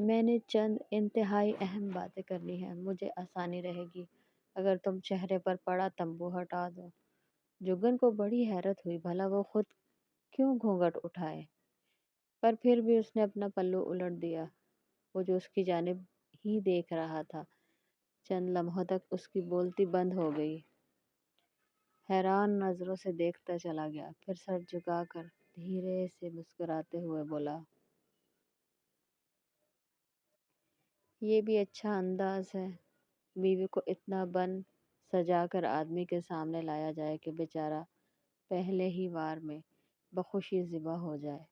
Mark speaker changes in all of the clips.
Speaker 1: میں نے چند انتہائی اہم باتیں کرنی ہیں، مجھے آسانی رہے گی اگر تم چہرے پر پڑا تمبو ہٹا دو۔ جگن کو بڑی حیرت ہوئی، بھلا وہ خود کیوں گھونگھٹ اٹھائے، پر پھر بھی اس نے اپنا پلو الٹ دیا۔ وہ جو اس کی جانب ہی دیکھ رہا تھا، چند لمحوں تک اس کی بولتی بند ہو گئی، حیران نظروں سے دیکھتا چلا گیا، پھر سر جھکا کر دھیرے سے مسکراتے ہوئے بولا، یہ بھی اچھا انداز ہے، بیوی کو اتنا بن سجا کر آدمی کے سامنے لایا جائے کہ بیچارہ پہلے ہی وار میں بخوشی ذبح ہو جائے۔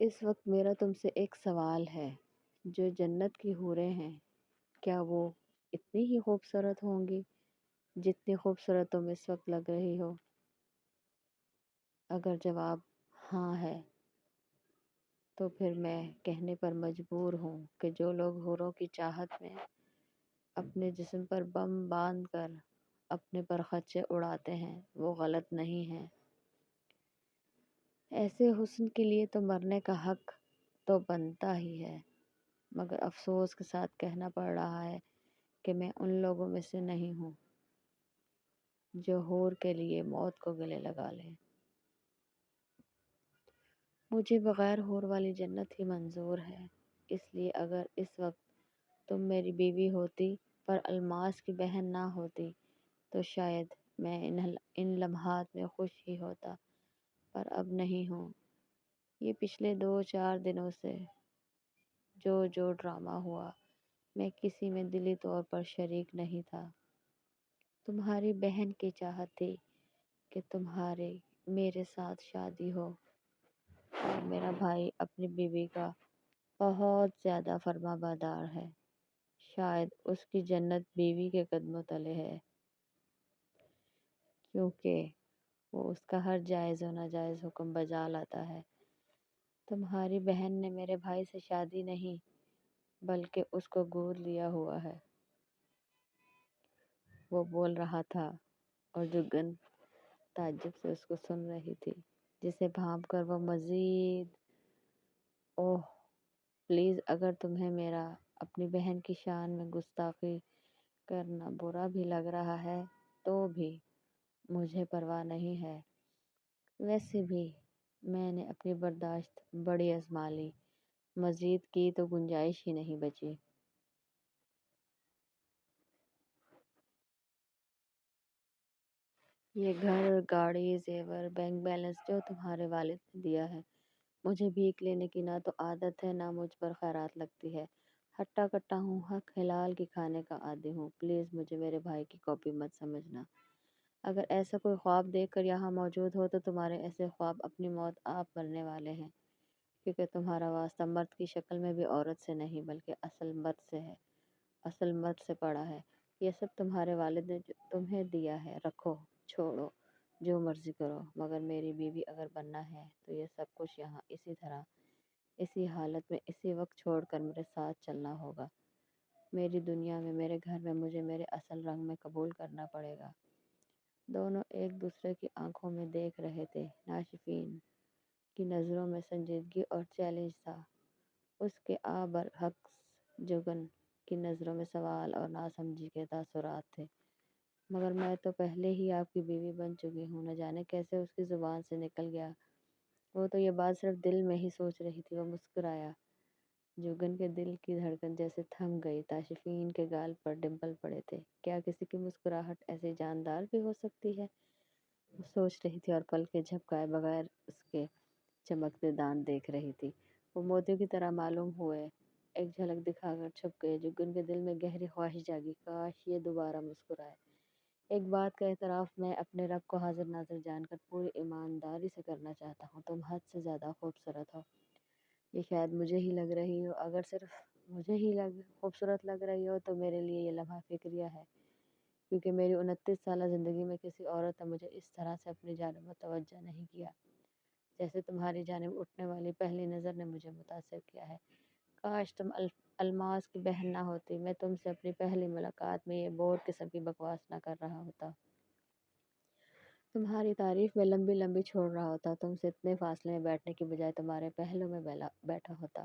Speaker 1: اس وقت میرا تم سے ایک سوال ہے، جو جنت کی حوریں ہیں، کیا وہ اتنی ہی خوبصورت ہوں گی جتنی خوبصورت تم اس وقت لگ رہی ہو؟ اگر جواب ہاں ہے تو پھر میں کہنے پر مجبور ہوں کہ جو لوگ حوروں کی چاہت میں اپنے جسم پر بم باندھ کر اپنے پر خدشے اڑاتے ہیں وہ غلط نہیں ہیں۔ ایسے حسن کے لیے تو مرنے کا حق تو بنتا ہی ہے، مگر افسوس کے ساتھ کہنا پڑ رہا ہے کہ میں ان لوگوں میں سے نہیں ہوں جو حور کے لیے موت کو گلے لگا لیں۔ مجھے بغیر حور والی جنت ہی منظور ہے، اس لیے اگر اس وقت تم میری بیوی ہوتی پر الماس کی بہن نہ ہوتی تو شاید میں ان لمحات میں خوش ہی ہوتا، پر اب نہیں ہوں۔ یہ پچھلے 2-4 دنوں سے جو ڈرامہ ہوا، میں کسی میں دلی طور پر شریک نہیں تھا۔ تمہاری بہن کی چاہت تھی کہ تمہاری میرے ساتھ شادی ہو، اور میرا بھائی اپنی بیوی کا بہت زیادہ فرما بردار ہے، شاید اس کی جنت بیوی کے قدموں تلے ہے، کیونکہ وہ اس کا ہر جائز و ناجائز حکم بجا لاتا ہے۔ تمہاری بہن نے میرے بھائی سے شادی نہیں بلکہ اس کو گود لیا ہوا ہے۔ وہ بول رہا تھا اور جگن تعجب سے اس کو سن رہی تھی، جسے بھانپ کر وہ مزید، اوہ پلیز، اگر تمہیں میرا اپنی بہن کی شان میں گستاخی کرنا برا بھی لگ رہا ہے تو بھی مجھے پرواہ نہیں ہے۔ ویسے بھی میں نے اپنی برداشت بڑی آزما لی، مزید کی تو گنجائش ہی نہیں بچی۔ یہ گھر، گاڑی، زیور، بینک بیلنس جو تمہارے والد نے دیا ہے، مجھے بھیک لینے کی نہ تو عادت ہے نہ مجھ پر خیرات لگتی ہے۔ ہٹا کٹا ہوں، حق حلال کی کھانے کا عادی ہوں، پلیز مجھے میرے بھائی کی کاپی مت سمجھنا۔ اگر ایسا کوئی خواب دیکھ کر یہاں موجود ہو تو تمہارے ایسے خواب اپنی موت آپ مرنے والے ہیں، کیونکہ تمہارا واسطہ مرد کی شکل میں بھی عورت سے نہیں بلکہ اصل مرد سے ہے، اصل مرد سے پڑا ہے۔ یہ سب تمہارے والد نے تمہیں دیا ہے، رکھو، چھوڑو، جو مرضی کرو، مگر میری بیوی اگر بننا ہے تو یہ سب کچھ یہاں اسی طرح، اسی حالت میں، اسی وقت چھوڑ کر میرے ساتھ چلنا ہوگا۔ میری دنیا میں، میرے گھر میں مجھے میرے اصل رنگ میں قبول کرنا پڑے گا۔ دونوں ایک دوسرے کی آنکھوں میں دیکھ رہے تھے، ناشفین کی نظروں میں سنجیدگی اور چیلنج تھا، اس کے برعکس جگن کی نظروں میں سوال اور ناسمجھی کے تاثرات تھے۔ مگر میں تو پہلے ہی آپ کی بیوی بن چکی ہوں، نہ جانے کیسے اس کی زبان سے نکل گیا۔ وہ تو یہ بات صرف دل میں ہی سوچ رہی تھی۔ وہ مسکرایا، جگن کے دل کی دھڑکن جیسے تھم گئی، تاشفین کے گال پر ڈمپل پڑے تھے۔ کیا کسی کی مسکراہٹ ایسی جاندار بھی ہو سکتی ہے؟ وہ سوچ رہی تھی اور پلکیں جھپکائے بغیر اس کے چمکتے دانت دیکھ رہی تھی۔ وہ موتیوں کی طرح معلوم ہوئے، ایک جھلک دکھا کر چھپ گئے۔ جگن کے دل میں گہری خواہش جاگی، کاش یہ دوبارہ مسکرائے۔ ایک بات کا اعتراف میں اپنے رب کو حاضر ناظر جان کر پوری ایمانداری سے کرنا چاہتا ہوں، تم حد سے زیادہ خوبصورت ہو۔ یہ شاید مجھے ہی لگ رہی ہو، اگر صرف مجھے ہی خوبصورت لگ رہی ہو تو میرے لیے یہ لمحہ فکریہ ہے، کیونکہ میری 29 سالہ زندگی میں کسی عورت نے مجھے اس طرح سے اپنی جانب متوجہ نہیں کیا جیسے تمہاری جانب اٹھنے والی پہلی نظر نے مجھے متاثر کیا ہے۔ کاش تم الماس کی بہن نہ ہوتی، میں تم سے اپنی پہلی ملاقات میں یہ بور قسم کی بکواس نہ کر رہا ہوتا، تمہاری تعریف میں لمبی لمبی چھوڑ رہا ہوتا، تم سے اتنے فاصلے میں بیٹھنے کی بجائے تمہارے پہلو میں بیٹھا ہوتا،